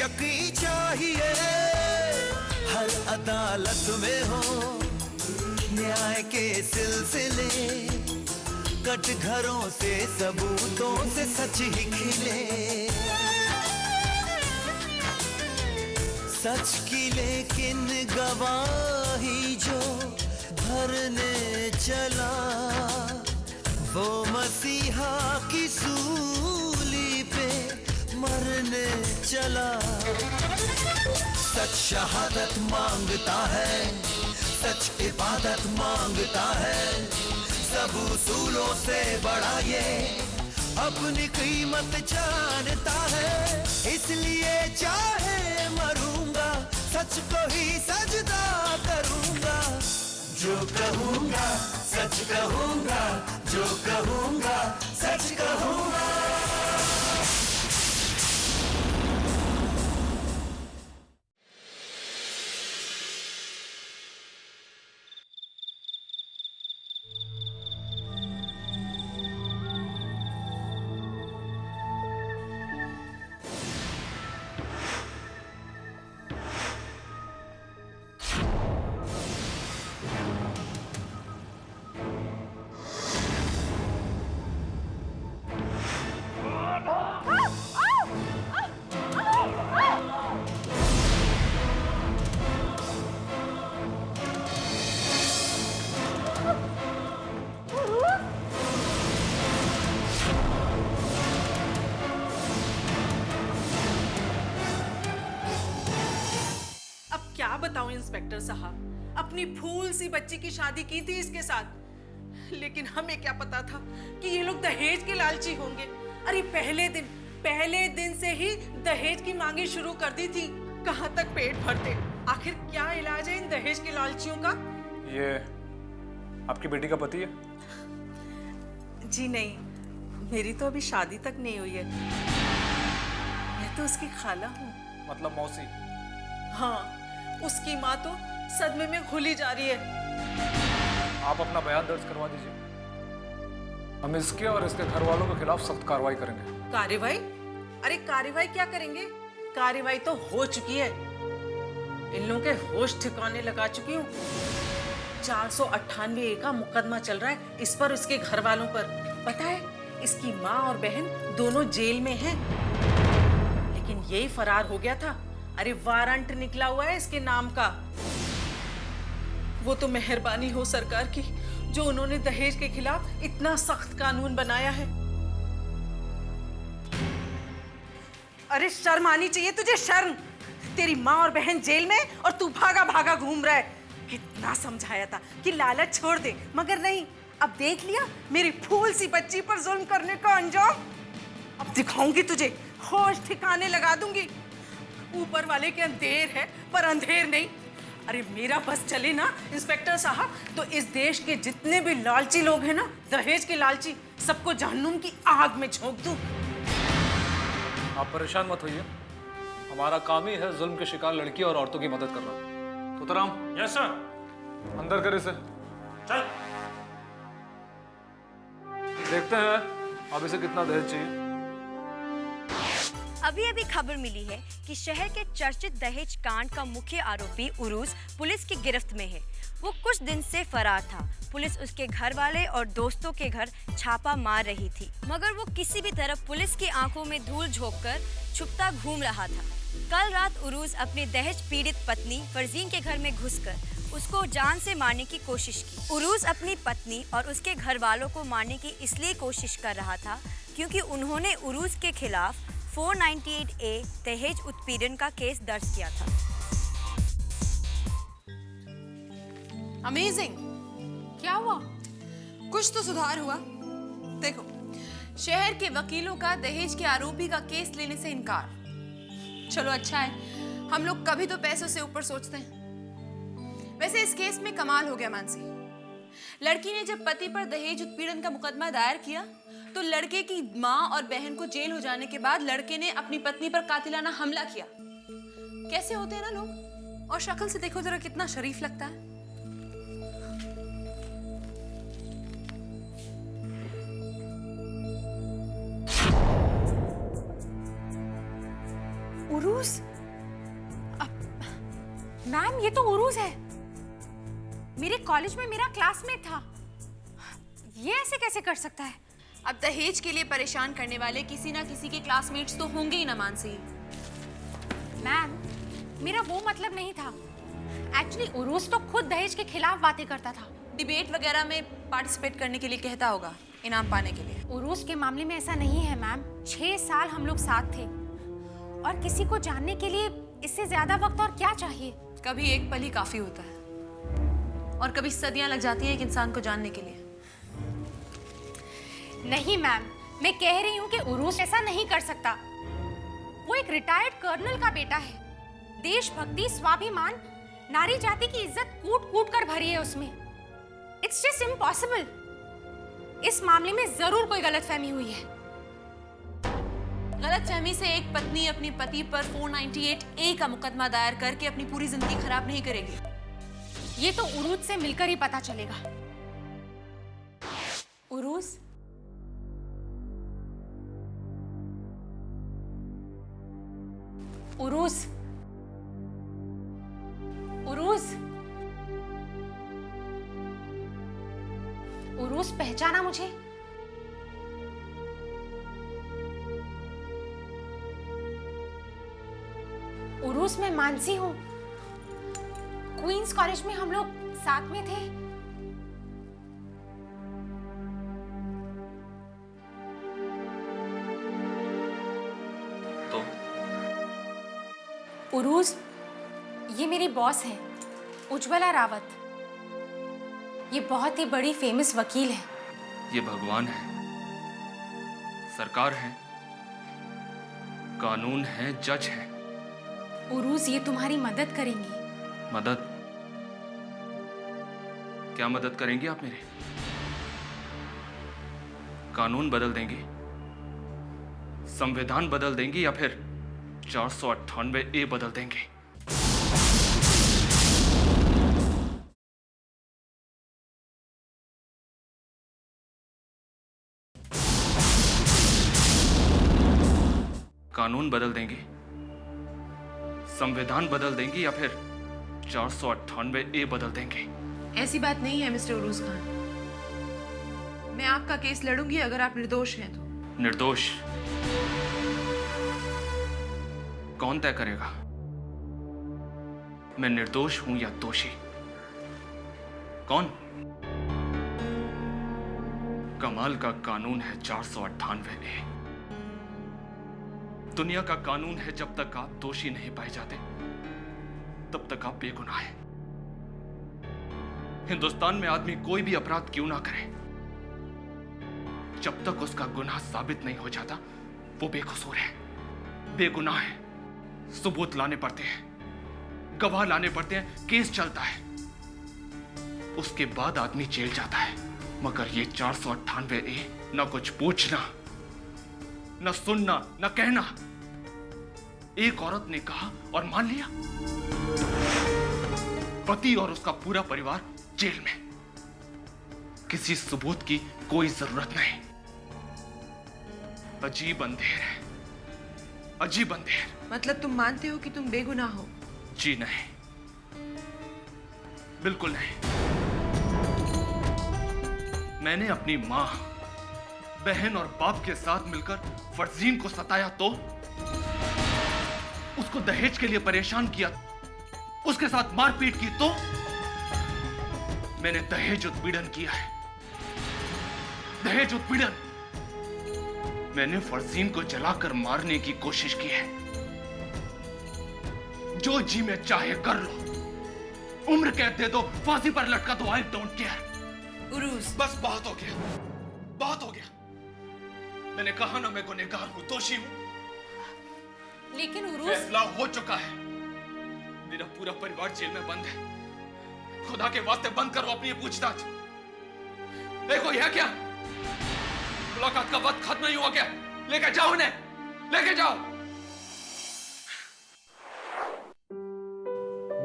यकीन चाहिए, हर अदालत में हो न्याय के सिलसिले, कटघरों से सबूतों से सच ही खिले। सच की लेकिन गवाही जो भरने चला, वो मसीहा की सूली पे मरने चला। सच शहादत मांगता है, सच इबादत मांगता है, सब उसूलों से बड़ा ये अपनी कीमत जानता है। इसलिए चाहे मरूंगा, सच को ही सजदा करूंगा। जो कहूंगा सच कहूंगा, जो कहूंगा सच कहूंगा। क्या बताऊं इंस्पेक्टर साहब, अपनी फूल सी बच्ची की शादी की थी इसके साथ, लेकिन हमें क्या पता था कि ये लोग दहेज के लालची होंगे। अरे पहले दिन से ही दहेज की मांगे शुरू कर दी थी। कहां तक पेट भरते। आखिर क्या इलाज है इन दहेज के लालचियों का? ये आपकी बेटी का पति है? जी नहीं, मेरी तो अभी शादी तक नहीं हुई है। मैं तो उसकी खाला हूँ। मतलब मौसी? हाँ, उसकी माँ तो सदमे में घुली जा रही है। आप अपना बयान दर्ज करवा दीजिए। हम इसके और इसके घर वालों के खिलाफ सख्त कार्रवाई करेंगे। कार्रवाई? अरे कार्रवाई क्या करेंगे? कार्रवाई तो हो चुकी है। इन लोगों के होश ठिकाने लगा चुकी हूँ। 498 का मुकदमा चल रहा है इस पर, इसके घर वालों पर। पता है, इसकी माँ और बहन दोनों जेल में हैं, लेकिन यही फरार हो गया था। अरे वारंट निकला हुआ है इसके नाम का। वो तो मेहरबानी हो सरकार की जो उन्होंने दहेज के खिलाफ इतना सख्त कानून बनाया है। अरे शर्म आनी चाहिए तुझे, शर्म। तेरी माँ और बहन जेल में और तू भागा भागा घूम रहा है। कितना समझाया था कि लालच छोड़ दे, मगर नहीं। अब देख लिया मेरी फूल सी बच्ची पर जुल्म करने का अंजाम। अब दिखाऊंगी तुझे, होश ठिकाने लगा दूंगी। ऊपर वाले के अंधेर है पर अंधेर नहीं। अरे मेरा बस चले ना इंस्पेक्टर साहब, तो इस देश के जितने भी लालची लोग हैं ना, दहेज के लालची, सबको जहन्नुम की आग में झोंक दूं। आप परेशान मत होइए, हमारा काम ही है जुल्म के शिकार लड़की और औरतों की मदद करना। तुतराम। Yes sir. अंदर कर इसे। चल। देखते हैं अब इसे कितना दहेज चाहिए। अभी अभी खबर मिली है कि शहर के चर्चित दहेज कांड का मुख्य आरोपी उरूस पुलिस की गिरफ्त में है। वो कुछ दिन से फरार था। पुलिस उसके घर वाले और दोस्तों के घर छापा मार रही थी, मगर वो किसी भी तरह पुलिस की आंखों में धूल झोंककर छुपता घूम रहा था। कल रात उरूस अपनी दहेज पीड़ित पत्नी फरजीन के घर में घुसकर उसको जान से मारने की कोशिश की। उरूस अपनी पत्नी और उसके घर वालों को मारने की इसलिए कोशिश कर रहा था क्योंकि उन्होंने उरूस के खिलाफ 498A दहेज उत्पीड़न का केस दर्ज किया था। अमेजिंग। क्या हुआ? कुछ तो सुधार हुआ। देखो, शहर के वकीलों का दहेज के आरोपी का केस लेने से इनकार। चलो अच्छा है, हम लोग कभी तो पैसों से ऊपर सोचते हैं। वैसे इस केस में कमाल हो गया मानसी। लड़की ने जब पति पर दहेज उत्पीड़न का मुकदमा दायर किया तो लड़के की माँ और बहन को जेल हो जाने के बाद लड़के ने अपनी पत्नी पर कातिलाना हमला किया। कैसे होते हैं ना लोग। और शक्ल से देखो जरा कितना शरीफ लगता है। उरूस, मैम ये तो उरूज है, मेरे कॉलेज में मेरा क्लासमेट था। ये ऐसे कैसे कर सकता है? अब दहेज के लिए परेशान करने वाले किसी ना किसी के क्लासमेट्स तो होंगे ही ना मानसी। मैम मेरा वो मतलब नहीं था। एक्चुअली उरूज तो खुद दहेज के खिलाफ बातें करता था, डिबेट वगैरह में पार्टिसिपेट करने के लिए कहता होगा, इनाम पाने के लिए। उरूज के मामले में ऐसा नहीं है मैम। 6 साल हम लोग साथ थे और किसी को जानने के लिए इससे ज्यादा वक्त और क्या चाहिए? कभी एक पल ही काफी होता है और कभी सदियां लग जाती हैं एक इंसान को जानने के लिए। नहीं मैम, मैं कह रही हूँ कि उरूज ऐसा नहीं कर सकता। वो एक रिटायर्ड कर्नल का बेटा है। देशभक्ति, स्वाभिमान, नारी जाति की इज्जत कूट कूट कर भरी है उसमें। It's just impossible. इस मामले में जरूर कोई गलतफहमी हुई है। गलतफहमी से एक पत्नी अपने पति पर 498A का मुकदमा दायर करके अपनी पूरी जिंदगी खराब नहीं करेगी। ये तो उरूज से मिलकर ही पता चलेगा। उरूज, उरूज, उरूज, उरूज, पहचाना मुझे? उरूज, मैं मानसी हूँ। क्वींस कॉलेज में हम लोग साथ में थे। तो उरूज, ये मेरी बॉस है, उज्ज्वला रावत। ये बहुत ही बड़ी फेमस वकील है। ये भगवान है, सरकार है, कानून है, जज है। उरूज, ये तुम्हारी मदद करेंगी। मदद? क्या मदद करेंगी आप मेरी? कानून बदल देंगी, संविधान बदल देंगी, या फिर 498A बदल देंगी? कानून बदल देंगी, संविधान बदल देंगी, या फिर 498A बदल देंगे? ऐसी बात नहीं है मिस्टर उरूज खान। मैं आपका केस लड़ूंगी अगर आप निर्दोष हैं तो। निर्दोष कौन तय करेगा? मैं निर्दोष हूं या दोषी? कौन? कमाल का कानून है 498A। दुनिया का कानून है, जब तक आप दोषी नहीं पाए जाते तब तक आप बेगुनाह हैं। हिंदुस्तान में आदमी कोई भी अपराध क्यों ना करे, जब तक उसका गुनाह साबित नहीं हो जाता वो बेकसूर है, बेगुनाह है। सबूत लाने पड़ते हैं, गवाह लाने पड़ते हैं, केस चलता है, उसके बाद आदमी जेल जाता है। मगर ये 498A ना कुछ पूछना, न सुनना, न कहना। एक औरत ने कहा और मान लिया। पति और उसका पूरा परिवार जेल में। किसी सबूत की कोई जरूरत नहीं। अजीब अंधेर है, अजीब अंधेर। मतलब तुम मानते हो कि तुम बेगुनाह हो? जी नहीं, बिल्कुल नहीं। मैंने अपनी मां, बहन और बाप के साथ मिलकर फरजीन को सताया, तो उसको दहेज के लिए परेशान किया, उसके साथ मारपीट की, तो मैंने दहेज उत्पीड़न किया है। दहेज उत्पीड़न। मैंने फरजीन को जलाकर मारने की कोशिश की है। जो जी में चाहे कर लो, उम्र कैद दे दो, फांसी पर लटका दो, आई डोंट केयर। उरूज, बस बहुत हो गया, बहुत हो गया। मैंने कहा ना मैं गुनहगार हूं, दोषी हूं। लेकिन उरूज, फैसला हो चुका है। मेरा पूरा परिवार जेल में बंद है। खुदा के वास्ते बंद करो अपनी ये पूछताछ। देखो यह क्या, मुलाकात का वक्त खत्म नहीं हुआ क्या? लेके जाओ इन्हें, लेके जाओ।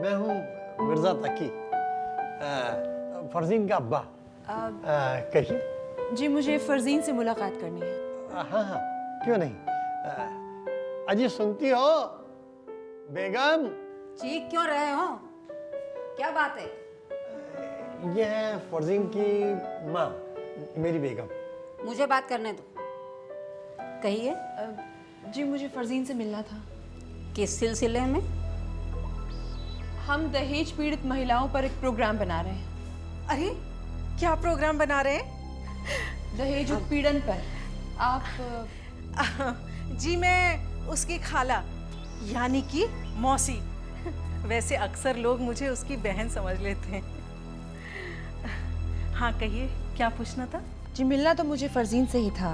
मैं हूँ मिर्जा तकी, फरजीन का अब्बा। कहिए। जी, मुझे फरजीन से मुलाकात करनी है। हाँ हाँ, क्यों नहीं। अजी सुनती हो बेगम? चीख क्यों रहे हो? क्या बात है? ये है फरजीन की माँ, मेरी बेगम। मुझे बात करने दो। कहिए। जी मुझे फरजीन से मिलना था। किस सिलसिले में? हम दहेज पीड़ित महिलाओं पर एक प्रोग्राम बना रहे हैं। अरे क्या प्रोग्राम बना रहे हैं? दहेज उत्पीड़न पर। आप जी मैं उसकी खाला यानी कि मौसी। वैसे अक्सर लोग मुझे उसकी बहन समझ लेते हैं। हाँ कहिए, क्या पूछना था? जी मिलना तो मुझे फरजीन से ही था।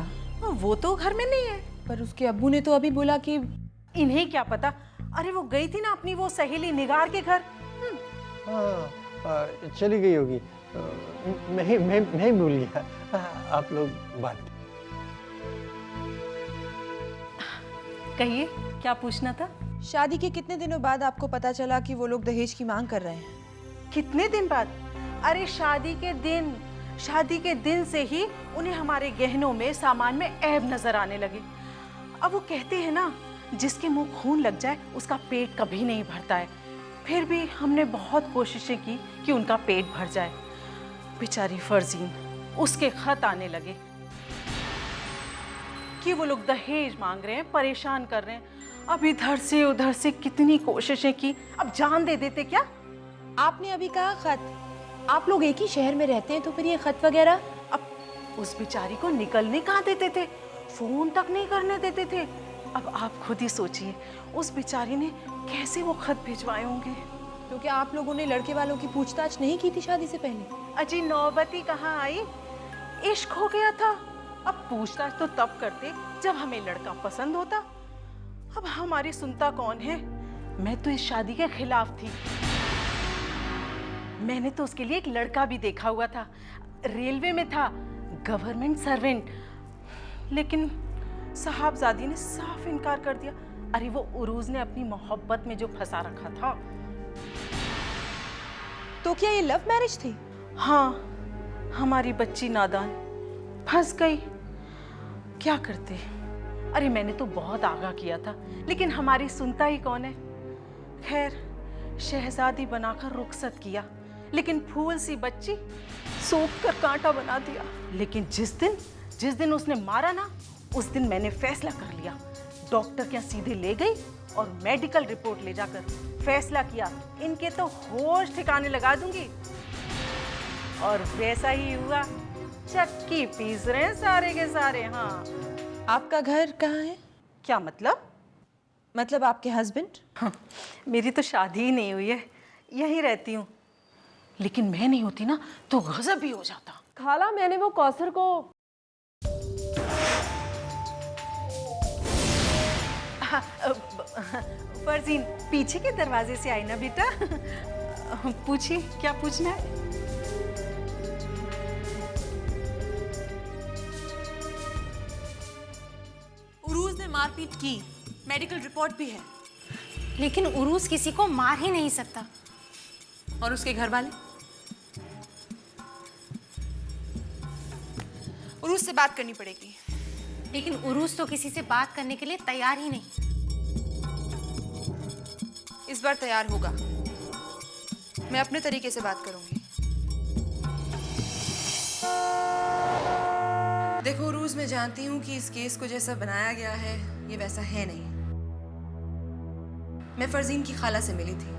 वो तो घर में नहीं है। पर उसके अब्बू ने तो अभी बोला कि इन्हें क्या पता। अरे वो गई थी ना अपनी वो सहेली निगार के घर। हाँ, चली गई होगी। मैं ही भूल गया। आप लोग बात कहिए, क्या पूछना था? शादी के कितने दिनों बाद आपको पता चला कि वो लोग दहेज की मांग कर रहे हैं? कितने दिन बाद? अरे शादी के दिन से ही उन्हें हमारे गहनों में, सामान में ऐब नजर आने लगे। अब वो कहते हैं ना, जिसके मुंह खून लग जाए उसका पेट कभी नहीं भरता है। फिर भी हमने बहुत कोशिशें की कि उनका पेट भर जाए। बेचारी फरजीन, उसके खत आने लगे कि वो लोग दहेज मांग रहे हैं, परेशान कर रहे हैं। अब इधर से उधर से कितनी कोशिशें की, अब जान दे देते क्या? आपने अभी कहा खत। आप लोग एक ही शहर में रहते हैं तो फिर ये खत वगैरह? अब उस बेचारी को निकलने कहाँ देते थे, फोन तक नहीं करने देते थे। अब आप खुद ही सोचिए, उस बेचारी ने कैसे वो खत भिजवाए होंगे। तो क्या आप लोगों ने लड़के वालों की पूछताछ नहीं की थी शादी से पहले? अजी नौबती कहाँ आई, इश्क हो गया था। अब पूछताछ तो तब करते जब हमें लड़का पसंद होता। अब हमारी सुनता कौन है? मैं तो इस शादी के खिलाफ थी। मैंने तो उसके लिए एक लड़का भी देखा हुआ था, रेलवे में था, गवर्नमेंट सर्वेंट। लेकिन साहबजादी ने साफ इनकार कर दिया। अरे वो उरूज ने अपनी मोहब्बत में जो फंसा रखा था। तो क्या ये लव मैरिज थी? हाँ, हमारी बच्ची नादान फंस गई। क्या करते? अरे मैंने तो बहुत आगाह किया था, लेकिन हमारी सुनता ही कौन है। खैर, शहजादी बनाकर रुखसत किया, लेकिन फूल सी बच्ची सूख कर कांटा बना दिया। लेकिन जिस दिन उसने मारा ना, उस दिन मैंने फैसला कर लिया। डॉक्टर के यहाँ सीधे ले गई और मेडिकल रिपोर्ट ले जाकर फैसला किया, इनके तो होश ठिकाने लगा दूंगी। और वैसा ही हुआ, चक्की पीस रहे हैं सारे के सारे। हाँ। आपका घर कहाँ है? क्या मतलब? मतलब आपके हस्बैंड? हाँ, मेरी तो शादी ही नहीं हुई है, यहीं रहती हूँ। लेकिन मैं नहीं होती ना तो गजब ही हो जाता। खाला, मैंने वो कौसर को फरजीन पीछे के दरवाजे से आई ना बेटा। पूछिए, क्या पूछना है? उरूज ने मारपीट की, मेडिकल रिपोर्ट भी है। लेकिन उरूज किसी को मार ही नहीं सकता। और उसके घर वाले? उरूज से बात करनी पड़ेगी। लेकिन उरूज तो किसी से बात करने के लिए तैयार ही नहीं। इस बार तैयार होगा। मैं अपने तरीके से बात करूंगी। देखो उरूज, मैं जानती हूँ कि इस केस को जैसा बनाया गया है ये वैसा है नहीं। मैं फरजीन की खाला से मिली थी।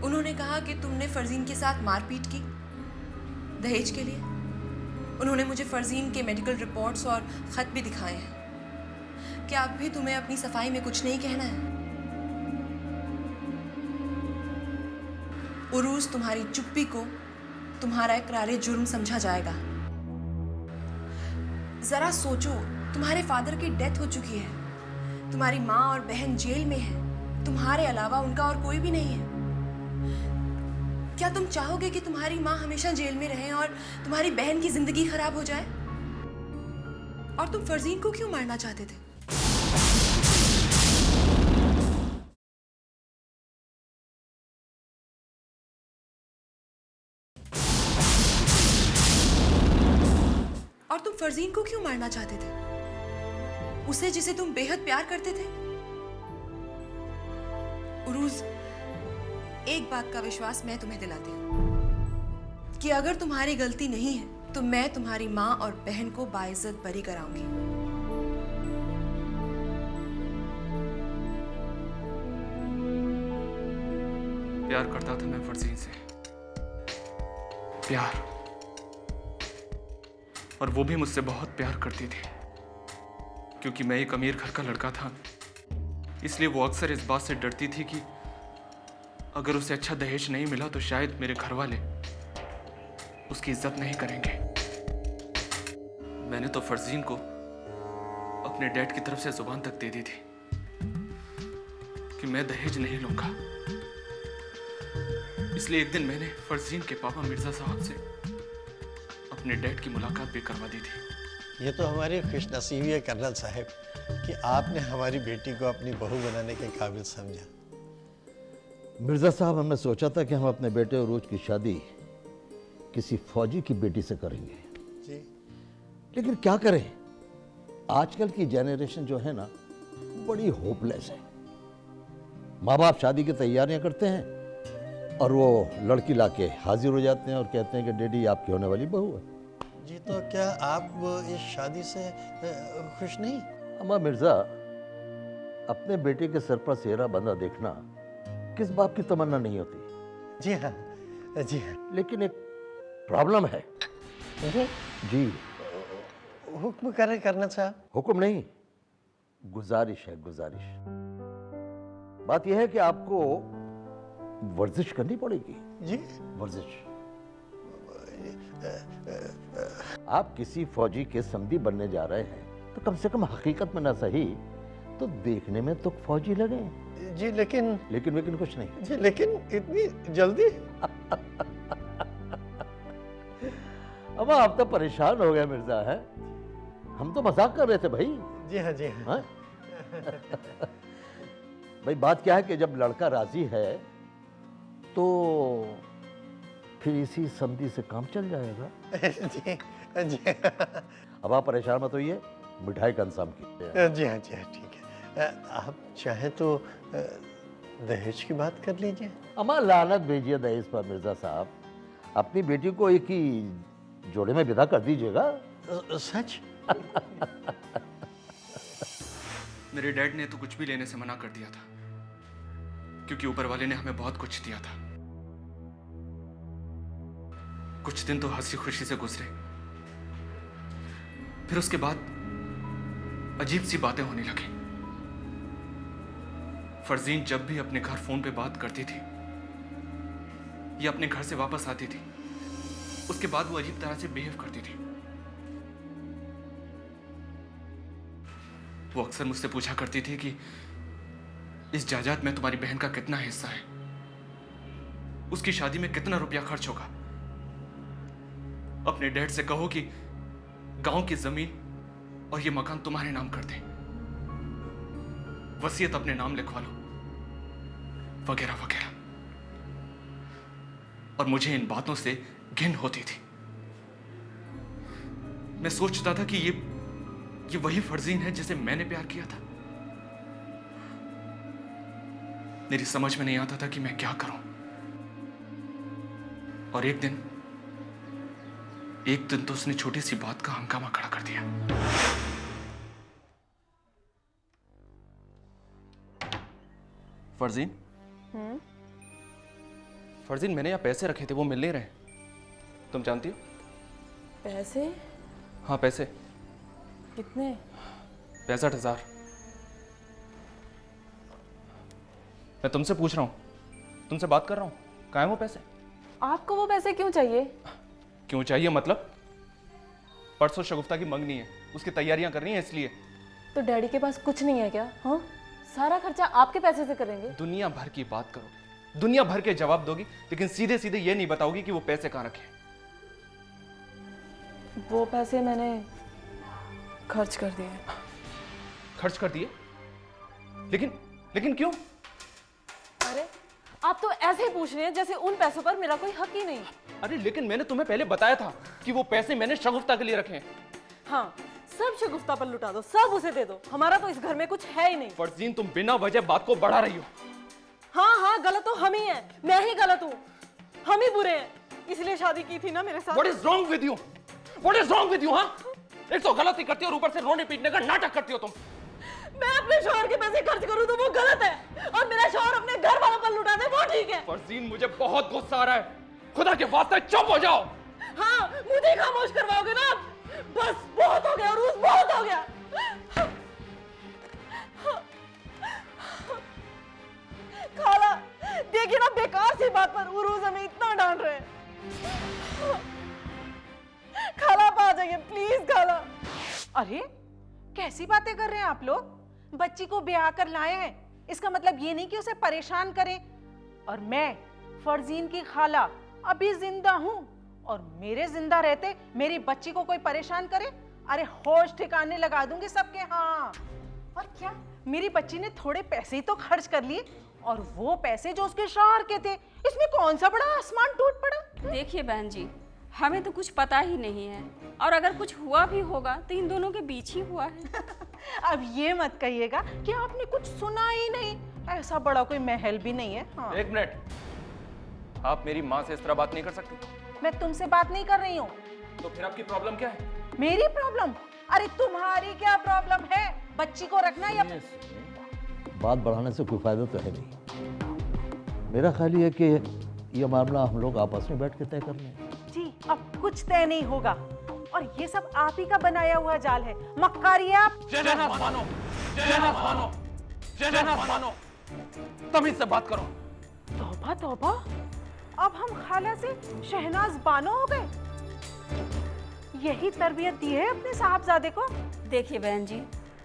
उन्होंने कहा कि तुमने फरजीन के साथ मारपीट की दहेज के लिए। उन्होंने मुझे फरजीन के मेडिकल रिपोर्ट्स और खत भी दिखाए हैं। क्या अब भी तुम्हें अपनी सफाई में कुछ नहीं कहना है? उरूज, तुम्हारी चुप्पी को तुम्हारा इकरारे जुर्म समझा जाएगा। जरा सोचो, तुम्हारे फादर की डेथ हो चुकी है, तुम्हारी माँ और बहन जेल में है, तुम्हारे अलावा उनका और कोई भी नहीं है। क्या तुम चाहोगे कि तुम्हारी माँ हमेशा जेल में रहे और तुम्हारी बहन की जिंदगी खराब हो जाए? और तुम फरजीन को क्यों मारना चाहते थे? और तुम फरजीन को क्यों मारना चाहते थे? उसे जिसे तुम बेहद प्यार करते थे? उरूज, एक बात का विश्वास मैं तुम्हें दिलाती हूँ कि अगर तुम्हारी गलती नहीं है तो मैं तुम्हारी माँ और बहन को बाइज्जत बरी कराऊंगी। प्यार करता था मैं फरजीन से, प्यार, और वो भी मुझसे बहुत प्यार करती थी। क्योंकि मैं एक अमीर घर का लड़का था, इसलिए वो अक्सर इस बात से डरती थी कि अगर उसे अच्छा दहेज नहीं मिला तो शायद मेरे घर वाले उसकी इज्जत नहीं करेंगे। मैंने तो फरजीन को अपने डैड की तरफ से जुबान तक दे दी थी कि मैं दहेज नहीं लूंगा। इसलिए एक दिन मैंने फरजीन के पापा मिर्जा साहब से अपने डैड की मुलाकात भी करवा दी थी। ये तो हमारी खुशनसीबी है कर्नल साहब कि आपने हमारी बेटी को अपनी बहू बनाने के काबिल समझा। मिर्जा साहब, हमने सोचा था कि हम अपने बेटे उरूज की शादी किसी फौजी की बेटी से करेंगे जी, लेकिन क्या करें, आजकल की जनरेशन जो है ना बड़ी होपलेस है। माँ बाप शादी की तैयारियां करते हैं और वो लड़की लाके हाजिर हो जाते हैं और कहते हैं कि डैडी आपकी होने वाली बहू है। जी, तो क्या आप इस शादी से खुश नहीं? अम्मा मिर्जा, अपने बेटे के सर पर सेहरा बंधा देखना किस बाप की तमन्ना नहीं होती। जी हाँ, जी हाँ। लेकिन एक प्रॉब्लम है। जी, हुक्म करें कर्नल साहब। हुक्म नहीं, गुजारिश है, गुजारिश। बात यह है कि आपको वर्जिश करनी पड़ेगी। जी, वर्जिश। आप किसी फौजी के समधी बनने जा रहे हैं तो कम से कम हकीकत में ना सही तो देखने में तो फौजी लगे। जी, लेकिन कुछ नहीं। जी, लेकिन इतनी जल्दी? अब आप तो परेशान हो गए मिर्जा, है? हम तो मजाक कर रहे थे भाई। जी हाँ, जी हाँ। भाई बात क्या है कि जब लड़का राजी है तो फिर इसी समधी से काम चल जाएगा। जी, जी। अब आप परेशान मत होइए, मिठाई का इंतजाम कीजिए। जी हाँ, जी हाँ, ठीक है। आप चाहे तो दहेज की बात कर लीजिए। अम्मा लानत भेजिए दहेज पर मिर्जा साहब, अपनी बेटी को एक ही जोड़े में विदा कर दीजिएगा। सच? मेरे डैड ने तो कुछ भी लेने से मना कर दिया था क्योंकि ऊपर वाले ने हमें बहुत कुछ दिया था। कुछ दिन तो हंसी खुशी से गुजरे, फिर उसके बाद अजीब सी बातें होने लगी। फरजीन जब भी अपने घर फोन पे बात करती थी या अपने घर से वापस आती थी, उसके बाद वो अजीब तरह से बिहेव करती थी। वो अक्सर मुझसे पूछा करती थी कि इस जायदाद में तुम्हारी बहन का कितना हिस्सा है, उसकी शादी में कितना रुपया खर्च होगा। अपने डैड से कहो कि गांव की जमीन और ये मकान तुम्हारे नाम कर दें, वसीयत अपने नाम लिखवा लो, वगैरह वगैरह। और मुझे इन बातों से घिन होती थी। मैं सोचता था कि ये वही फरजीन है जिसे मैंने प्यार किया था। मेरी समझ में नहीं आता था कि मैं क्या करूं। और एक दिन तो उसने छोटी सी बात का हंगामा खड़ा कर दिया। फरजीन, फरजीन, मैंने यहाँ पैसे रखे थे, वो मिल नहीं रहे। तुम जानती हो? पैसे? हाँ, पैसे। कितने? 65,000। मैं तुमसे पूछ रहा हूँ, तुमसे बात कर रहा हूँ, कहाँ हैं वो पैसे? आपको वो पैसे क्यों चाहिए? क्यों चाहिए मतलब? परसों शगुफ्ता की मंगनी है, उसकी तैयारियां करनी है इसलिए। तो डैडी के पास कुछ नहीं है क्या? हाँ, सारा खर्चा आपके पैसे से करेंगे? दुनिया भर की बात करोगी, दुनिया भर के जवाब दोगी, लेकिन सीधे सीधे ये नहीं बताओगी कि वो पैसे कहाँ रखे। वो पैसे मैंने खर्च कर दिए। खर्च कर दिए? लेकिन क्यों? अरे आप तो ऐसे ही पूछ रहे हैं जैसे उन पैसों पर मेरा कोई हक ही नहीं। अरे लेकिन मैंने तुम्हें पहले बताया था कि वो पैसे मैंने शगुफ्ता के लिए रखे हैं। हाँ, सब शगुफ्ता पर लुटा दो, सब उसे दे दो, हमारा तो इस घर में कुछ है ही नहीं। फरजीन, तुम बिना वजह बात को बढ़ा रही हो। हाँ हाँ, गलत तो हम ही हैं, मैं ही गलत हूँ, हम ही बुरे हैं, इसलिए शादी की थी ना मेरे साथ। What is wrong with you? What is wrong with you, हाँ? एक तो गलती करती हो और ऊपर से रोने पीटने का नाटक करती हो तुम। मैं अपने शौहर के पैसे खर्च करूँ तो वो गलत है, और मेरा शौहर अपने घर वालों पर लुटा दे वो ठीक है। फरजीन, मुझे बहुत गुस्सा आ रहा है, खुदा के वास्ते चुप हो जाओ। हाँ, मुझे खामोश करवाओगे ना? बस बहुत हो गया उरूस, बहुत हो गया। खाला, देखिए ना, बेकार सी बात पर उरूस हमें इतना डांट रहे हैं। खाला आप आ जाइए प्लीज खाला। अरे कैसी बातें कर रहे हैं आप लोग? बच्ची को ब्याह कर लाए हैं, इसका मतलब ये नहीं कि उसे परेशान करें। और मैं फरजीन की खाला अभी जिंदा हूं, और मेरे जिंदा रहते मेरी बच्ची को कोई परेशान करे, अरे होश ठिकाने लगा दूंगी सबके। हाँ, और क्या मेरी बच्ची ने थोड़े पैसे ही तो खर्च कर लिए, और वो पैसे जो उसके शौहर के थे, इसमें कौन सा बड़ा आसमान टूट पड़ा। देखिए बहन जी, हमें तो कुछ पता ही नहीं है, और अगर कुछ हुआ भी होगा तो इन दोनों के बीच ही हुआ है। अब ये मत कहिएगा कि आपने कुछ सुना ही नहीं, ऐसा बड़ा कोई महल भी नहीं है। हाँ। एक मिनट, आप मेरी माँ से इस तरह बात नहीं कर सकती। मैं तुमसे बात नहीं कर रही हूँ। तो फिर आपकी प्रॉब्लम क्या है? मेरी प्रॉब्लम? अरे तुम्हारी क्या प्रॉब्लम है? बच्ची को रखना या बात बढ़ाने से कोई फायदा तो है नहीं। मेरा ख्याल ये है कि ये मामला हम लोग आपस में बैठ के तय कर लें। जी, अब कुछ तय नहीं होगा, और ये सब आप ही का बनाया हुआ जाल है। मक्कारी है आप। शहनाज बानो, शहनाज बानो, शहनाज बानो, तमीज से बात करो। तौबा तौबा, अब हम खाला से शहनाज बानो हो गए। यही तरबियत दी है अपने साहबजादे को। देखिए बहन जी,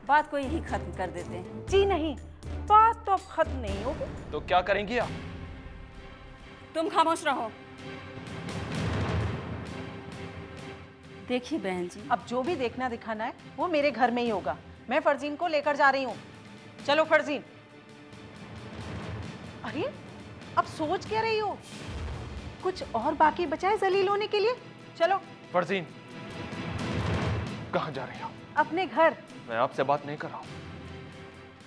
बात को यही खत्म कर देते हैं। जी नहीं, बात तो अब खत्म नहीं होगी। तो क्या करेंगी आप? तुम खामोश रहो। देखिए बहन जी, अब जो भी देखना दिखाना है वो मेरे घर में ही होगा। मैं फरजीन को लेकर जा रही हूँ। चलो फरजीन। अरे अब सोच क्या रही हो? कुछ और बाकी बचा है जलील होने के लिए? चलो। फरजीन, कहाँ जा रही हो? अपने घर। मैं आपसे बात नहीं कर रहा हूं।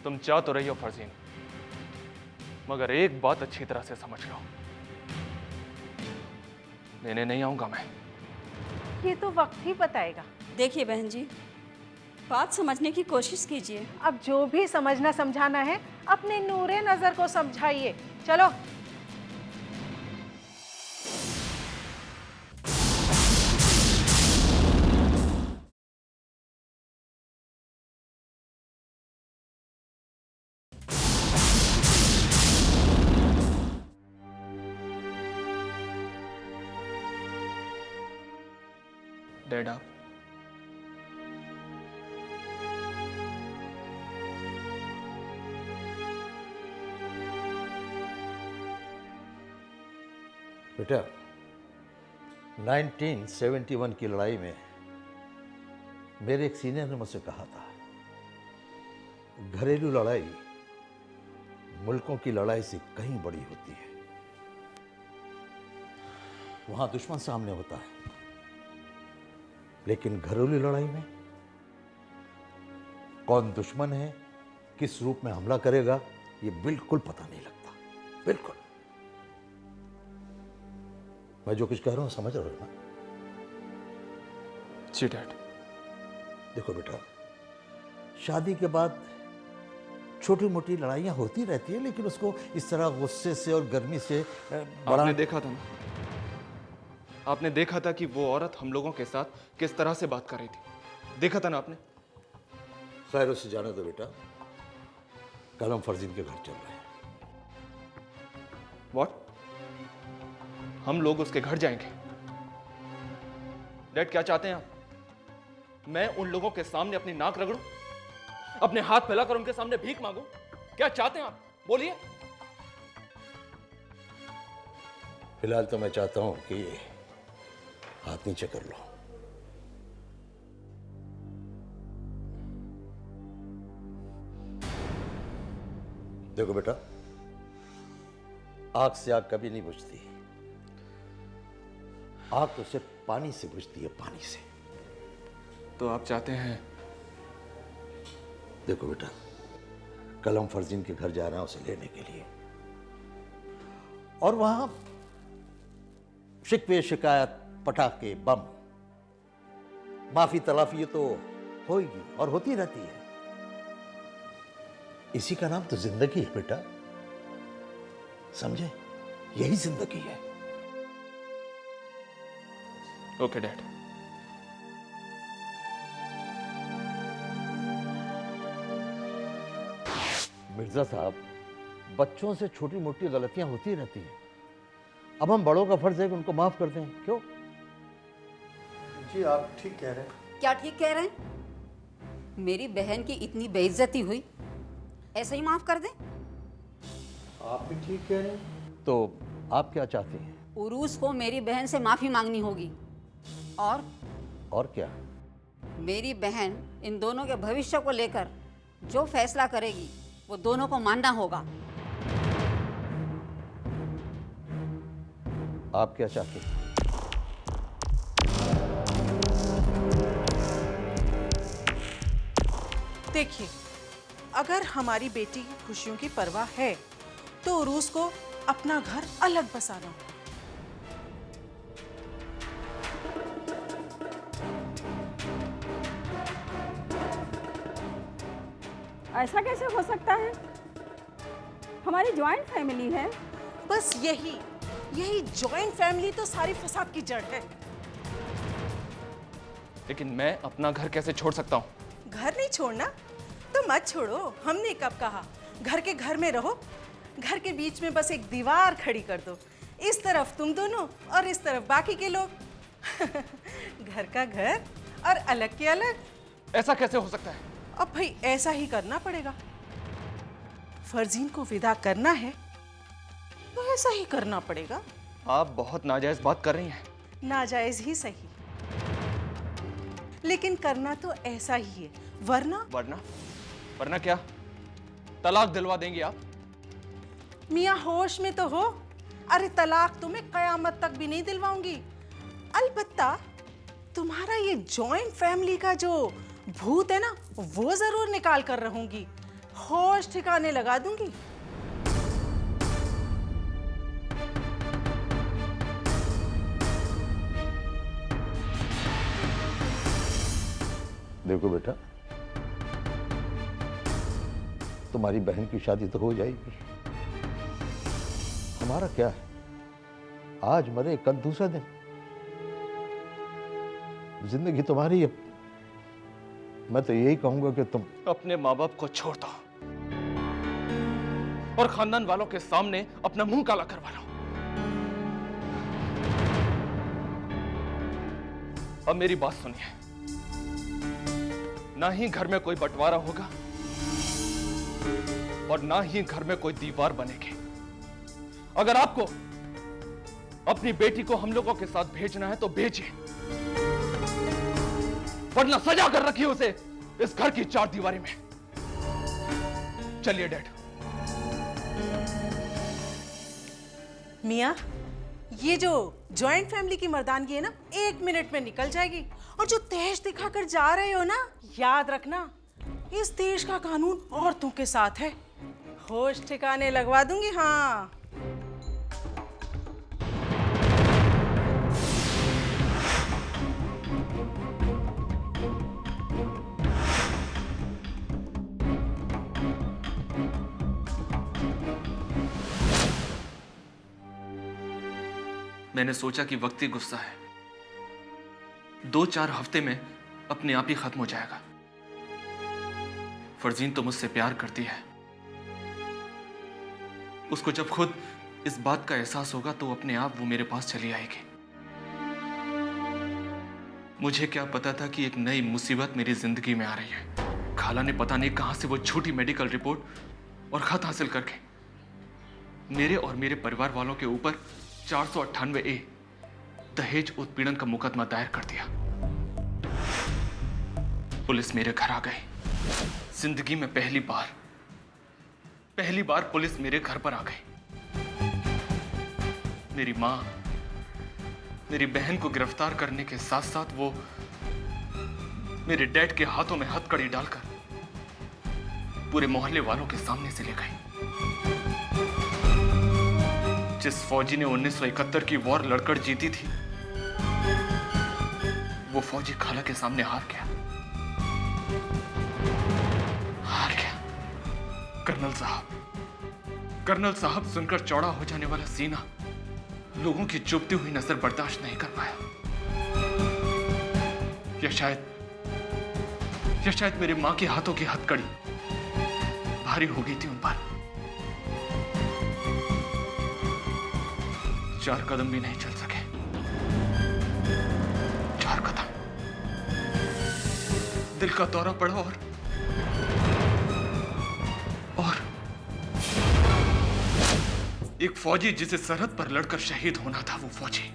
तुम चाह तो रही हो फरजीन, मगर एक बात अच्छी तरह से समझ लो, लेने नहीं आऊंगा मैं। ये तो वक्त ही बताएगा। देखिए बहन जी, बात समझने की कोशिश कीजिए। अब जो भी समझना समझाना है अपने नूरे नजर को समझाइए। चलो। डैडा, बेटा, 1971 की लड़ाई में मेरे एक सीनियर ने मुझसे कहा था, घरेलू लड़ाई मुल्कों की लड़ाई से कहीं बड़ी होती है। वहां दुश्मन सामने होता है, लेकिन घरेलू लड़ाई में कौन दुश्मन है, किस रूप में हमला करेगा, ये बिल्कुल पता नहीं लगता। बिल्कुल। मैं जो कुछ कह रहा हूं समझ रहे हो ना? जी डैड। देखो बेटा, शादी के बाद छोटी मोटी लड़ाइयां होती रहती है, लेकिन उसको इस तरह गुस्से से और गर्मी से बड़ा... आपने देखा था ना, आपने देखा था कि वो औरत हम लोगों के साथ किस तरह से बात कर रही थी। देखा था ना आपने। खैर, उसे जाने दो बेटा, कल हम फरजीन के घर चल रहे हैं। व्हाट? हम लोग उसके घर जाएंगे? डैड, क्या चाहते हैं आप? मैं उन लोगों के सामने अपनी नाक रगड़ूं, अपने हाथ फैलाकर उनके सामने भीख मांगूं? क्या चाहते हैं आप? बोलिए। फिलहाल तो मैं चाहता हूं कि हाथ नीचे कर लो। देखो बेटा, आग से आग कभी नहीं बुझती। आग तो सिर्फ पानी से बुझती है, पानी से। तो आप चाहते हैं? देखो बेटा, कल हम फरजीन के घर जा रहे हैं उसे लेने के लिए। और वहां शिकवे शिकायत, पटाखे, बम, माफी तलाफी ये तो होगी और होती रहती है। इसी का नाम तो जिंदगी है बेटा, समझे? यही जिंदगी है। Okay dad. मिर्जा साहब, बच्चों से छोटी मोटी गलतियां होती रहती हैं। अब हम बड़ों का फर्ज है कि उनको माफ कर दें। क्यों? जी आप ठीक कह रहे हैं। क्या ठीक कह रहे हैं? मेरी बहन की इतनी बेइज्जती हुई, ऐसे ही माफ कर दें? आप भी ठीक कह रहे हैं। तो आप क्या चाहती हैं? उरूस को मेरी बहन से माफी मांगनी होगी। और क्या? मेरी बहन इन दोनों के भविष्य को लेकर जो फैसला करेगी वो दोनों को मानना होगा। आप क्या चाहते हैं? देखिए, अगर हमारी बेटी की खुशियों की परवाह है तो उरूस को अपना घर अलग बसाना होगा। ऐसा कैसे हो सकता है? हमारी जॉइंट फैमिली है। बस यही जॉइंट फैमिली तो सारी फसाद की जड़ है। लेकिन मैं अपना घर कैसे छोड़ सकता हूँ? घर नहीं छोड़ना तो मत छोड़ो। हमने कब कहा? घर में रहो। घर के बीच में बस एक दीवार खड़ी कर दो। इस तरफ तुम दोनों और इस तरफ बाकी के लोग। घर का घर और अलग के अलग। ऐसा कैसे हो सकता है? अब भाई ऐसा ही करना पड़ेगा। फर्जीन को विदा करना है तो ऐसा ही करना पड़ेगा। आप बहुत नाजायज बात कर रही हैं। नाजायज ही सही, लेकिन करना तो ऐसा ही है। वरना क्या? तलाक दिलवा देंगी आप? मियाँ होश में तो हो। अरे तलाक तो मैं कयामत तक भी नहीं दिलवाऊंगी। अलबत्ता तुम्हारा ये जॉइंट फैमिली का जो भूत है ना, वो जरूर निकाल कर रहूंगी। होश ठिकाने लगा दूंगी। देखो बेटा, तुम्हारी बहन की शादी तो हो जाएगी। हमारा क्या है? आज मरे कल दूसरा दिन। जिंदगी तुम्हारी है। मैं तो यही कहूंगा कि तुम अपने माँ बाप को छोड़ दो और खानदान वालों के सामने अपना मुंह काला करवा लो। अब मेरी बात सुनिए। ना ही घर में कोई बंटवारा होगा और ना ही घर में कोई दीवार बनेगी। अगर आपको अपनी बेटी को हम लोगों के साथ भेजना है तो भेजिए, वरना सजा कर रखिए उसे इस घर की चार दीवारी में। चलिए डैड। मियाँ, ये जो जॉइंट फैमिली की मर्दानगी है ना, 1 मिनट में निकल जाएगी। और जो तेज दिखाकर जा रहे हो ना, याद रखना, इस देश का कानून औरतों के साथ है। होश ठिकाने लगवा दूंगी। हाँ, मैंने सोचा कि वक्ती गुस्सा है, 2-4 हफ्ते में अपने आप ही खत्म हो जाएगा। फरजीन तो मुझसे प्यार करती है। उसको जब खुद इस बात का एहसास होगा तो अपने आप वो मेरे पास चली आएगी। मुझे क्या पता था कि एक नई मुसीबत मेरी जिंदगी में आ रही है। खाला ने पता नहीं कहां से वो झूठी मेडिकल रिपोर्ट और खत हासिल करके मेरे और मेरे परिवार वालों के ऊपर 498A दहेज उत्पीड़न का मुकदमा दायर कर दिया। पुलिस मेरे घर आ गई। जिंदगी में पहली बार पुलिस मेरे घर पर आ गई। मेरी मां, मेरी बहन को गिरफ्तार करने के साथ साथ वो मेरे डैड के हाथों में हथकड़ी डालकर पूरे मोहल्ले वालों के सामने से ले गई। जिस फौजी ने 1971 की वॉर लड़कर जीती थी, वो फौजी खाला के सामने हार गया। कर्नल साहब सुनकर चौड़ा हो जाने वाला सीना लोगों की चुभती हुई नजर बर्दाश्त नहीं कर पाया। या शायद मेरे मां के हाथों की हथकड़ी भारी हो गई थी उन पर। 4 कदम भी नहीं चल सके। 4 कदम। दिल का दौरा पड़ा और एक फौजी जिसे सरहद पर लड़कर शहीद होना था, वो फौजी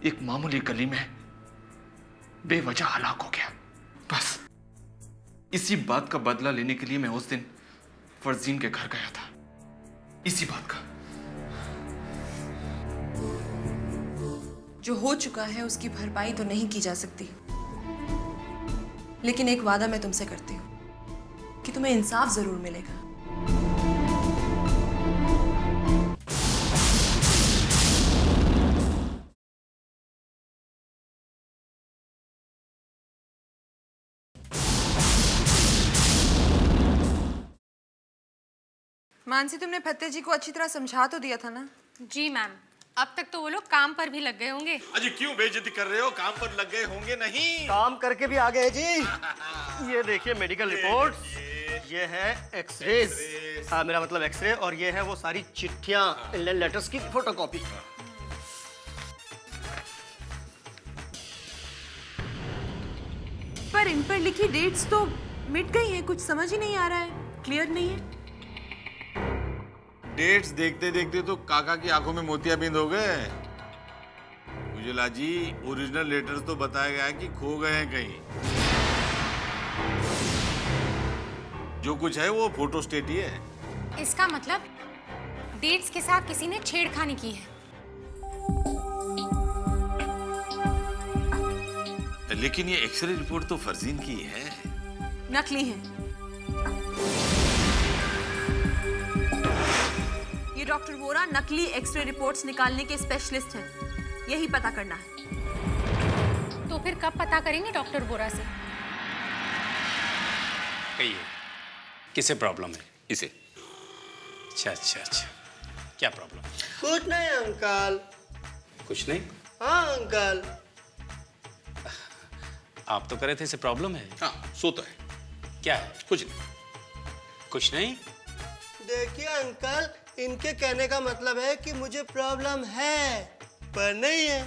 एक मामूली गली में बेवजह हलाक हो गया। बस इसी बात का बदला लेने के लिए मैं उस दिन फरजीन के घर गया था। इसी बात का। जो हो चुका है उसकी भरपाई तो नहीं की जा सकती, लेकिन एक वादा मैं तुमसे करती हूं कि तुम्हें इंसाफ जरूर मिलेगा। मानसी, तुमने फतेह जी को अच्छी तरह समझा तो दिया था ना? जी मैम, अब तक तो वो लोग काम पर भी लग गए होंगे। अजी क्यों बेइज्जती कर रहे हो? काम पर लग गए होंगे नहीं? काम करके भी आ गए जी। ये देखिए मेडिकल रिपोर्ट्स, ये है एक्सरेज, मेरा मतलब एक्सरे, और ये है वो सारी चिट्ठियां, लेटर्स की फोटोकॉपी। पर इन पर लिखी डेट्स तो मिट गई हैं, कुछ समझ ही नहीं आ रहा है, क्लियर नहीं है। डेट्स देखते देखते तो काका की आंखों में मोतियाबिंद हो गए। उजला जी, ओरिजिनल लेटर्स तो बताया गया है कि खो गए हैं कहीं। जो कुछ है वो फोटोस्टेट ही है। इसका मतलब डेट्स के साथ किसी ने छेड़खानी की है। लेकिन ये एक्सरे रिपोर्ट तो फरजीन की है। नकली है। ये डॉक्टर वोरा नकली एक्सरे रिपोर्ट्स निकालने के स्पेशलिस्ट हैं। यही पता करना है। तो फिर कब पता करेंगे डॉक्टर वोरा से? कहिए, किसे प्रॉब्लम है? इसे। अच्छा, क्या प्रॉब्लम? कुछ नहीं अंकल। कुछ नहीं? हाँ अंकल। आप तो कह रहे थे इसे प्रॉब्लम है। हाँ, सोता है। क्या है? कुछ नहीं। कुछ नहीं? देखिए अंकल, इनके कहने का मतलब है कि मुझे प्रॉब्लम है पर नहीं है।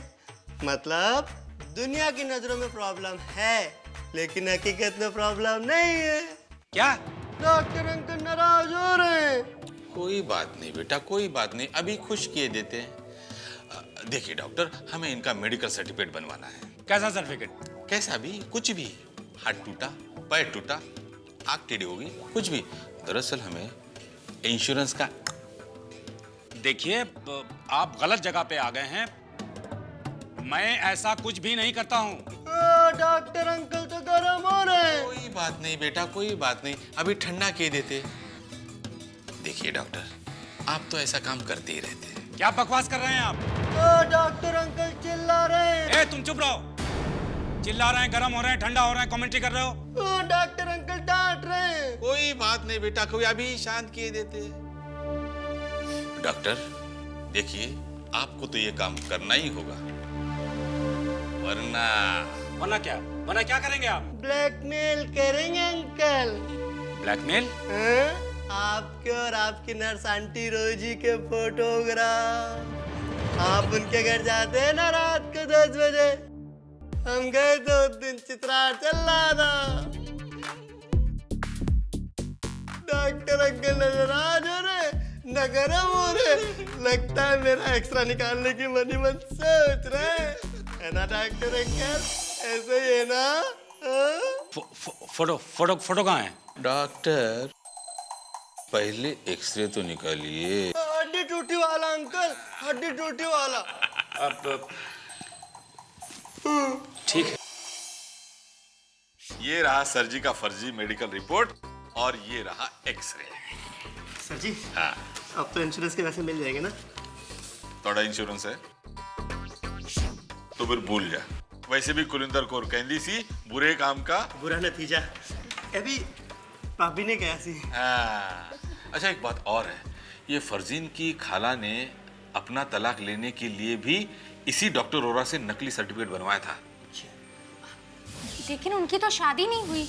मतलब दुनिया की नजरों में प्रॉब्लम है, लेकिन हकीकत में प्रॉब्लम नहीं है। क्या? डॉक्टर अंकल नाराज हो रहे हैं। कोई बात नहीं बेटा, कोई बात नहीं, अभी खुश किए देते हैं। देखिए डॉक्टर, हमें इनका मेडिकल सर्टिफिकेट बनवाना है। कैसा सर्टिफिकेट? कैसा भी, कुछ भी। हाथ टूटा, पैर टूटा, आँख टेढ़ी होगी, कुछ भी। दरअसल हमें इंश्योरेंस का। देखिए, आप गलत जगह पे आ गए हैं। मैं ऐसा कुछ भी नहीं करता हूँ। डॉक्टर अंकल तो गर्म हो रहे हैं। कोई बात नहीं बेटा, कोई बात नहीं, अभी ठंडा किए देते। देखिए डॉक्टर, आप तो ऐसा काम करते ही रहते हैं। क्या बकवास कर रहे हैं आप? डॉक्टर अंकल चिल्ला रहे हैं। तुम चुप रहो। चिल्ला रहे हैं, गर्म हो रहे हैं, ठंडा हो रहे हैं, कमेंट्री कर रहे हो। डॉक्टर अंकल डांट रहे हैं। कोई बात नहीं बेटा, कोई अभी शांत किए देते। डॉक्टर देखिए, आपको तो ये काम करना ही होगा, वरना क्या? वरना क्या करेंगे आप? ब्लैकमेल करेंगे अंकल। ब्लैकमेल? आपके और आपकी नर्स आंटी रोजी के फोटोग्राफ। आप उनके घर जाते हैं ना रात को 10 बजे। हम गए तो उस दिन चित्रार चल रहा था। डॉक्टर अंकल नजर आ जा रहे, न गरम हो रहे। लगता है मेरा एक्स्ट्रा निकालने की मन ही मन सोच रहे है ना डॉक्टर अंकल? ऐसे ही है ना? फोटो कहाँ है? डॉक्टर पहले एक्सरे तो निकालिए। हड्डी टूटी वाला अंकल, हड्डी टूटी वाला। अब ठीक है। ये रहा सर जी का फर्जी मेडिकल रिपोर्ट, और ये रहा एक्सरे। सर जी, हाँ, अब तो इंश्योरेंस के पैसे मिल जाएंगे ना? थोड़ा इंश्योरेंस है तो फिर भूल जा। वैसे भी कुलिंदर कौर कहती सी बुरे काम का बुरा नतीजा। अभी भाभी ने कहा सी। हाँ। अच्छा, एक बात और है, ये फरजीन की खाला ने अपना तलाक लेने के लिए भी इसी डॉक्टर रोरा से नकली सर्टिफिकेट बनवाया था। लेकिन उनकी तो शादी नहीं हुई।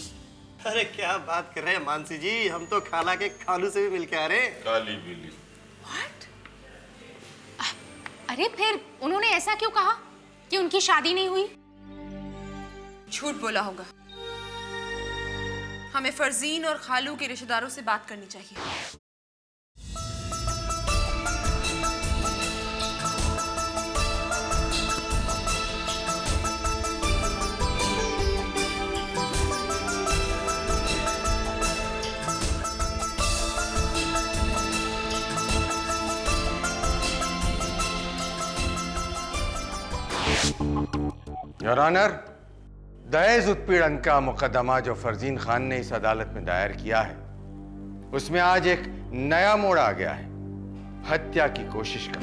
अरे क्या बात कर रहे हैं मानसी जी, हम तो खाला के खालू से भी मिल के आ रहे हैं। काली बिल्ली। अरे फिर उन्होंने ऐसा क्यों कहा कि उनकी शादी नहीं हुई? झूठ बोला होगा। हमें फरजीन और खालू के रिश्तेदारों से बात करनी चाहिए। योर ऑनर, दहेज उत्पीड़न का मुकदमा जो फरजीन खान ने इस अदालत में दायर किया है, उसमें आज एक नया मोड़ आ गया है, हत्या की कोशिश का।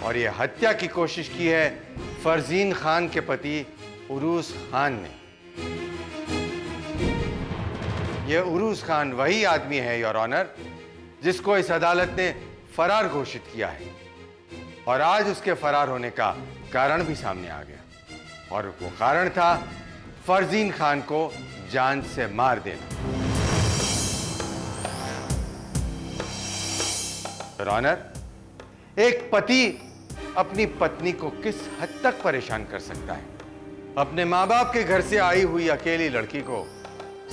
और यह हत्या की कोशिश की है फरजीन खान के पति उरूस खान ने। यह उरूस खान वही आदमी है योर ऑनर जिसको इस अदालत ने फरार घोषित किया है, और आज उसके फरार होने का कारण भी सामने आ गया, और वो कारण था फरजीन खान को जान से मार देना। योर ऑनर, एक पति अपनी पत्नी को किस हद तक परेशान कर सकता है? अपने माँ बाप के घर से आई हुई अकेली लड़की को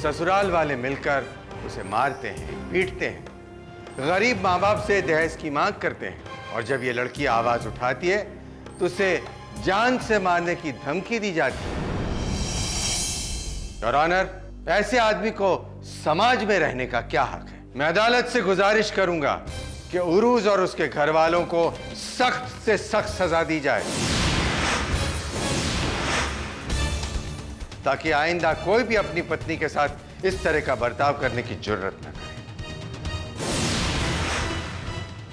ससुराल वाले मिलकर उसे मारते हैं, पीटते हैं, गरीब माँ बाप से दहेज की मांग करते हैं, और जब ये लड़की आवाज उठाती है तो उसे जान से मारने की धमकी दी जाती है। योर ऑनर, ऐसे आदमी को समाज में रहने का क्या हक है? मैं अदालत से गुजारिश करूंगा कि उरूज और उसके घर वालों को सख्त से सख्त सजा दी जाए, ताकि आइंदा कोई भी अपनी पत्नी के साथ इस तरह का बर्ताव करने की जुर्रत न करे।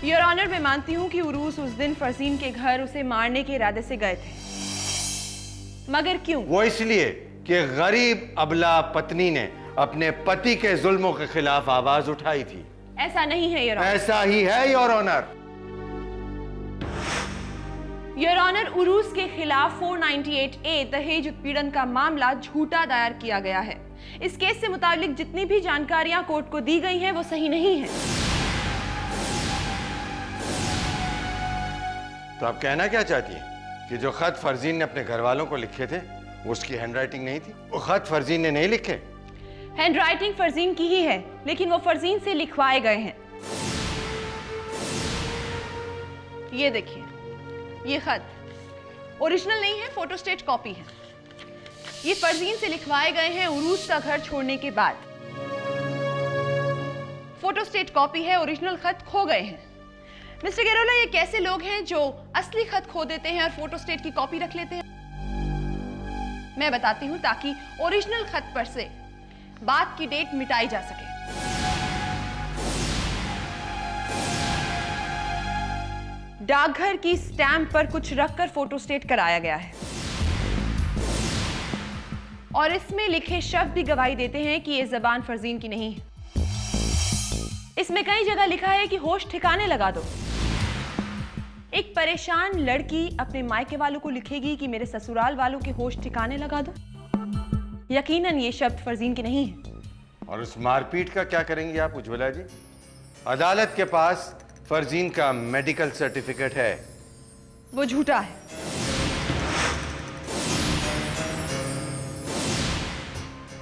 योर ऑनर, मैं मानती हूँ कि उरूस उस दिन फरजीन के घर उसे मारने के इरादे से गए थे, मगर क्यों? वो इसलिए कि गरीब अबला पत्नी ने अपने पति के जुल्मों के खिलाफ आवाज उठाई थी। ऐसा नहीं है योर ऑनर। ऐसा ही है योर ऑनर। योर ऑनर, उरूस के खिलाफ 498A दहेज उत्पीड़न का मामला झूठा दायर किया गया है। इस केस से मुताबिक जितनी भी जानकारियां कोर्ट को दी गई हैं वो सही नहीं है। तो आप कहना क्या चाहती हैं कि जो खत फरजीन ने अपने घर वालों को लिखे थे वो उसकी हैंडराइटिंग नहीं थी? वो खत फरजीन ने नहीं लिखे। हैंडराइटिंग फरजीन की ही है, लेकिन वो फरजीन से लिखवाए गए हैं। ये देखिए, ये खत ओरिजिनल नहीं है, फोटोस्टेट कॉपी है। ये फरजीन से लिखवाए गए हैं उरूस का घर छोड़ने के बाद। फोटोस्टेट कॉपी है, ओरिजिनल खत खो गए हैं। मिस्टर गेरोला, ये कैसे लोग हैं जो असली खत खो देते हैं और फोटोस्टेट की कॉपी रख लेते हैं? मैं बताती हूं, ताकि ओरिजिनल खत पर से बात की डेट मिटाई जा सके। डाकघर की स्टैंप पर कुछ रखकर फोटोस्टेट कराया गया है, और इसमें लिखे शब्द भी गवाही देते हैं कि यह जबान फरजीन की नहीं है। इसमें कई जगह लिखा है कि होश ठिकाने लगा दो। एक परेशान लड़की अपने मायके वालों को लिखेगी कि मेरे ससुराल वालों के होश ठिकाने लगा दो। यकीनन ये शब्द फरजीन के नहीं है। और उस मारपीट का क्या करेंगी आप उज्ज्वला जी? अदालत के पास फरजीन का मेडिकल सर्टिफिकेट है, वो झूठा है।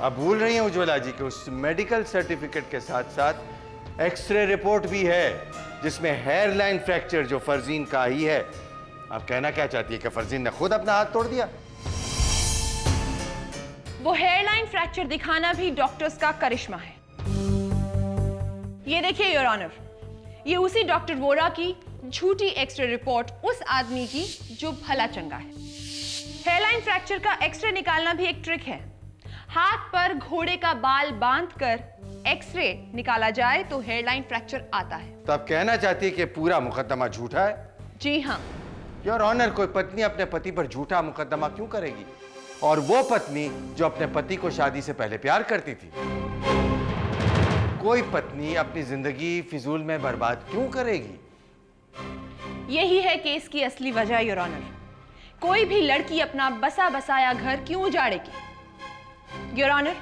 आप भूल रही हैं उज्ज्वला जी कि उस मेडिकल सर्टिफिकेट के साथ साथ एक्सरे रिपोर्ट भी है जिसमें हेयरलाइन फ्रैक्चर जो फरजीन का ही है। आप कहना क्या चाहती है कि फरजीन ने खुद अपना हाथ तोड़ दिया? वो हेयरलाइन फ्रैक्चर दिखाना भी डॉक्टर्स का करिश्मा है। ये देखिए योर ऑनर, ये उसी डॉक्टर वोरा की झूठी एक्सरे रिपोर्ट उस आदमी की जो भला चंगा है। हेयरलाइन फ्रैक्चर का एक्सरे निकालना भी एक ट्रिक है। हाथ पर घोड़े का बाल बांधकर एक्सरे निकाला जाए तो हेयरलाइन फ्रैक्चर आता है। तो आप कहना चाहती है कि पूरा मुकदमा झूठा है? जी हाँ। योर ऑनर, कोई पत्नी अपने पति पर झूठा मुकदमा क्यों करेगी? और वो पत्नी जो अपने पति को शादी से पहले प्यार करती थी। कोई पत्नी अपनी जिंदगी फिजूल में बर्बाद क्यों करेगी? यही है केस की असली वजह योर ऑनर। कोई भी लड़की अपना बसा बसाया घर क्यों उजाड़ेगी? योर ऑनर,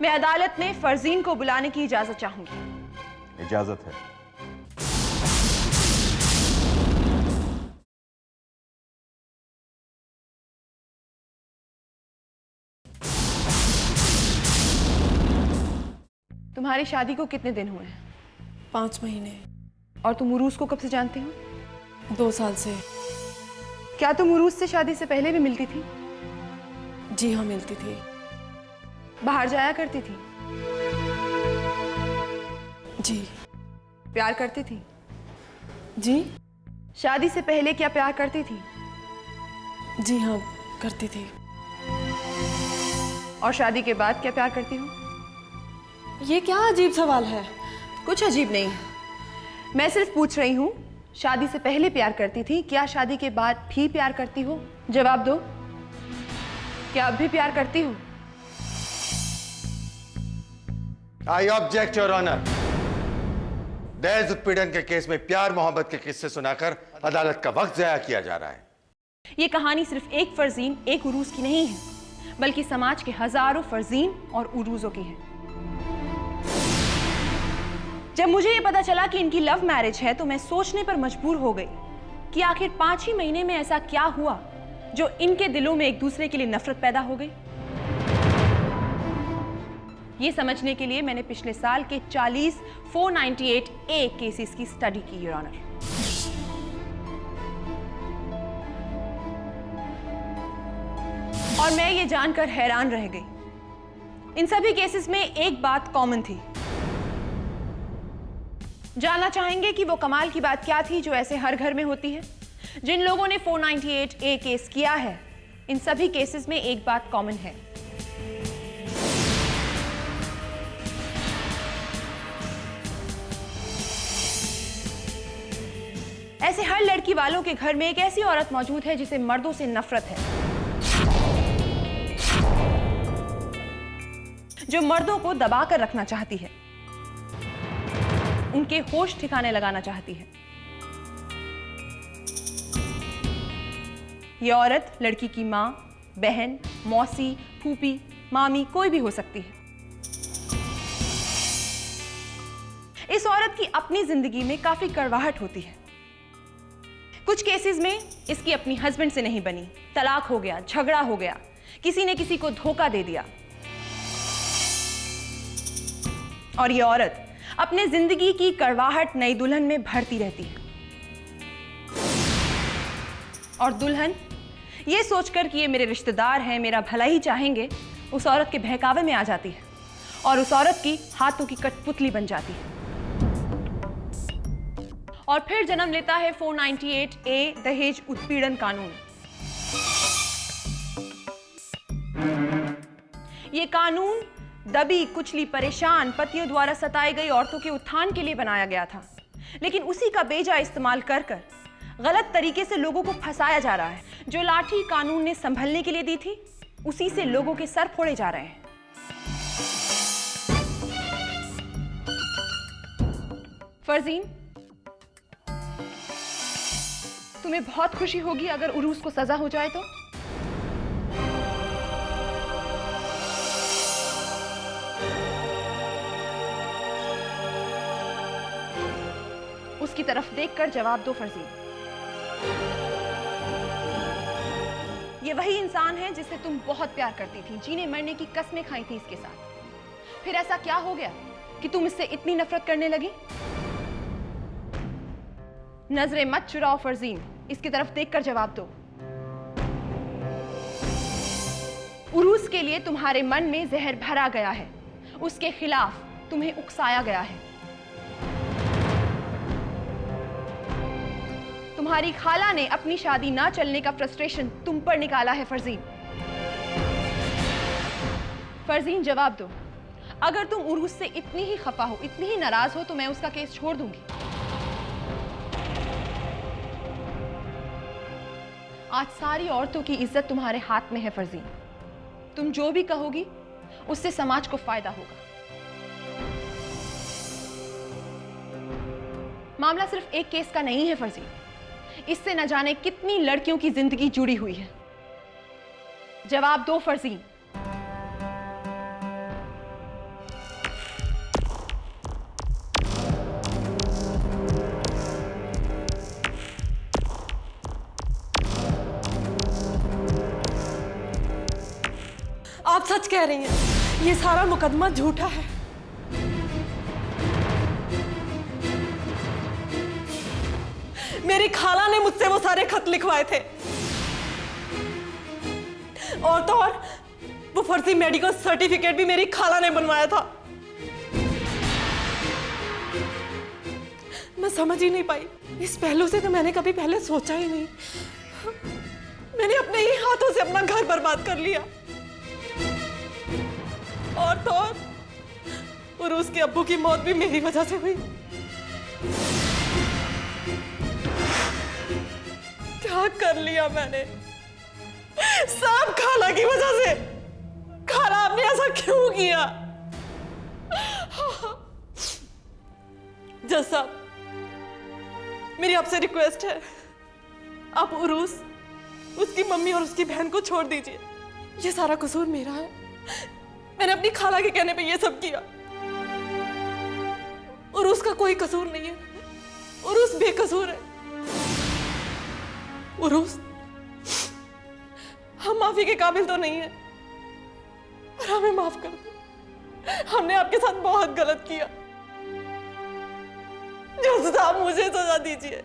मैं अदालत में फरजीन को बुलाने की इजाजत चाहूंगी। इजाजत है। तुम्हारी शादी को कितने दिन हुए हैं? 5 महीने। और तुम उरूस को कब से जानते हो? 2 साल से। क्या तुम उरूस से शादी से पहले भी मिलती थी? जी हाँ, मिलती थी। बाहर जाया करती थी? जी। प्यार करती थी? जी। शादी से पहले क्या प्यार करती थी? जी हाँ, करती थी। और शादी के बाद क्या प्यार करती हो? ये क्या अजीब सवाल है? कुछ अजीब नहीं, मैं सिर्फ पूछ रही हूँ। शादी से पहले प्यार करती थी, क्या शादी के बाद भी प्यार करती हो? जवाब दो। क्या अब भी प्यार करती हो? I object your honour. दहेज उत्पीड़न के केस में प्यार मोहब्बत के किस्से सुनाकर अदालत का वक्त जाया किया जा रहा है। ये कहानी सिर्फ एक फरजीन, एक उरूस की नहीं है, बल्कि समाज के हजारों फरजीन और उरूसों की है। जब मुझे ये पता चला कि इनकी लव मैरिज है तो मैं सोचने पर मजबूर हो गई कि आखिर 5 ही महीने में ऐसा क्या हुआ जो इनके दिलों में एक दूसरे के लिए नफरत पैदा हो गई। ये समझने के लिए मैंने पिछले साल के 40 498A केसेस की स्टडी की योर ऑनर। और मैं ये जानकर हैरान रह गई। इन सभी केसेस में एक बात कॉमन थी। जानना चाहेंगे कि वो कमाल की बात क्या थी जो ऐसे हर घर में होती है? जिन लोगों ने 498A केस किया है, इन सभी केसेस में एक बात कॉमन है। ऐसे हर लड़की वालों के घर में एक ऐसी औरत मौजूद है जिसे मर्दों से नफरत है, जो मर्दों को दबा कर रखना चाहती है, उनके होश ठिकाने लगाना चाहती है। यह औरत लड़की की मां, बहन, मौसी, फूफी, मामी कोई भी हो सकती है। इस औरत की अपनी जिंदगी में काफी कड़वाहट होती है। कुछ केसेस में इसकी अपनी हस्बैंड से नहीं बनी, तलाक हो गया, झगड़ा हो गया, किसी ने किसी को धोखा दे दिया। और यह औरत अपने जिंदगी की कड़वाहट नई दुल्हन में भरती रहती है। और दुल्हन ये सोचकर कि ये मेरे रिश्तेदार हैं, मेरा भला ही चाहेंगे, उस औरत के बहकावे में आ जाती है और उस औरत की हाथों की कठपुतली बन जाती है। और फिर जन्म लेता है 498A दहेज उत्पीड़न कानून। ये कानून दबी, कुचली, परेशान पतियों द्वारा सताई गई औरतों के उत्थान के लिए बनाया गया था, लेकिन उसी का बेजा इस्तेमाल कर कर गलत तरीके से लोगों को फंसाया जा रहा है। जो लाठी कानून ने संभलने के लिए दी थी, उसी से लोगों के सर फोड़े जा रहे हैं। फरजीन, तुम्हें बहुत खुशी होगी अगर उरूस को सजा हो जाए तो। उसकी तरफ देखकर जवाब दो फरजीन। ये वही इंसान है जिससे तुम बहुत प्यार करती थी, जीने मरने की कस्में खाई थी इसके साथ। फिर ऐसा क्या हो गया कि तुम इससे इतनी नफरत करने लगी? नजरें मत चुराओ फरजीन, इसकी तरफ देखकर जवाब दो। उरूस के लिए तुम्हारे मन में जहर भरा गया है, उसके खिलाफ तुम्हें उकसाया गया है। तुम्हारी खाला ने अपनी शादी ना चलने का फ्रस्ट्रेशन तुम पर निकाला है फरजीन। फरजीन जवाब दो, अगर तुम उर्वश से इतनी ही खफा हो, इतनी ही नाराज हो, तो मैं उसका केस छोड़ दूंगी। आज सारी औरतों की इज्जत तुम्हारे हाथ में है फरजीन। तुम जो भी कहोगी उससे समाज को फायदा होगा। मामला सिर्फ एक केस का नहीं है फरजीन, इससे न जाने कितनी लड़कियों की जिंदगी जुड़ी हुई है। जवाब दो फरजीन। आप सच कह रही हैं, ये सारा मुकदमा झूठा है। मेरी खाला ने मुझसे वो सारे खत लिखवाए थे, और तो और वो फर्जी मेडिकल सर्टिफिकेट भी मेरी खाला ने बनवाया था। मैं समझ ही नहीं पाई, इस पहलू से तो मैंने कभी पहले सोचा ही नहीं। मैंने अपने ही हाथों से अपना घर बर्बाद कर लिया, और तो और उसके अब्बू की मौत भी मेरी वजह से हुई। क्या कर लिया मैंने, सब खाला की वजह से। खाला आपने ऐसा क्यों किया? जज साहब, मेरी आपसे रिक्वेस्ट है, आप उर्वश, उसकी मम्मी और उसकी बहन को छोड़ दीजिए। ये सारा कसूर मेरा है, मैंने अपनी खाला के कहने पे ये सब किया। और उसका कोई कसूर नहीं है, उर्वश बेकसूर है। उर्वश, हम माफी के काबिल तो नहीं है, और हमें माफ कर दो। हमने आपके साथ बहुत गलत किया। जज साहब, मुझे सजा दीजिए,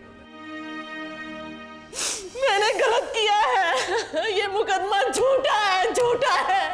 मैंने गलत किया है। ये मुकदमा झूठा है, झूठा है।